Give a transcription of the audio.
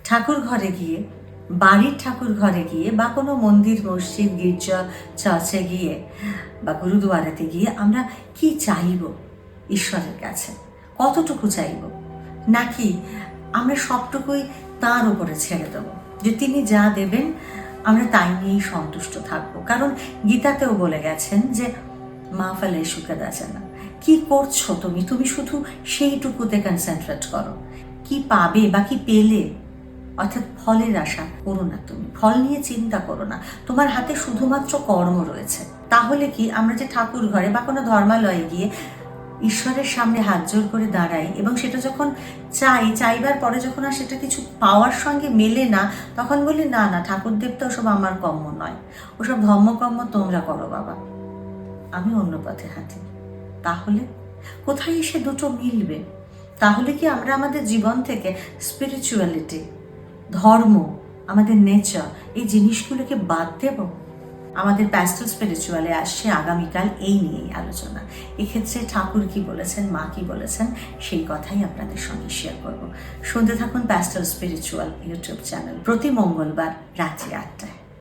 ঠাকুর ঘরে গিয়ে, বাড়ির ঠাকুর ঘরে গিয়ে বা কোনো মন্দির, মসজিদ, গির্জা, চার্চে গিয়ে বা গুরুদুয়ারাতে গিয়ে আমরা কি চাইব ঈশ্বরের কাছে? কতটুকু চাইব? নাকি আমরা সবটুকুই তাঁর উপরে ছেড়ে দেবো, যে তিনি যা দেবেন আমরা তাই নিয়েই সন্তুষ্ট থাকবো? কারণ গীতাতেও বলে গেছেন যে মা ফলে সুখে আছে না। কি করছো তুমি? তুমি শুধু সেইটুকুতে কনসেন্ট্রেট করো। কি পাবে বা কি পেলে, অর্থাৎ ফলের আশা করো না। তুমি ফল নিয়ে চিন্তা করো না। তোমার হাতে শুধুমাত্র কর্ম রয়েছে। তাহলে কি আমরা যে ঠাকুর ঘরে বা কোনো ধর্মালয়ে গিয়ে ঈশ্বরের সামনে হাত জোর করে দাঁড়াই এবং সেটা যখন চাইবার পরে যখন আর সেটা কিছু পাওয়ার সঙ্গে মেলে না, তখন বলি না না, ঠাকুরদেব তো ওসব আমার কর্ম নয়, ওসব ধর্মকর্ম তোমরা করো বাবা, আমি অন্য পথে হাঁটি। তাহলে কোথায় এসে দুটো মিলবে? তাহলে কি আমরা আমাদের জীবন থেকে স্পিরিচুয়ালিটি, ধর্ম, আমাদের নেচার, এই জিনিসগুলোকে বাদ দেব? আমাদের প্যাস্টেল স্পিরিচুয়ালে আসছে আগামীকাল এই নিয়েই আলোচনা। এক্ষেত্রে ঠাকুর কি বলেছেন, মা কি বলেছেন, সেই কথাই আপনাদের সঙ্গে শেয়ার করব। শুনতে থাকুন প্যাস্টেল স্পিরিচুয়াল ইউটিউব চ্যানেল প্রতি মঙ্গলবার রাত্রি 8টায়।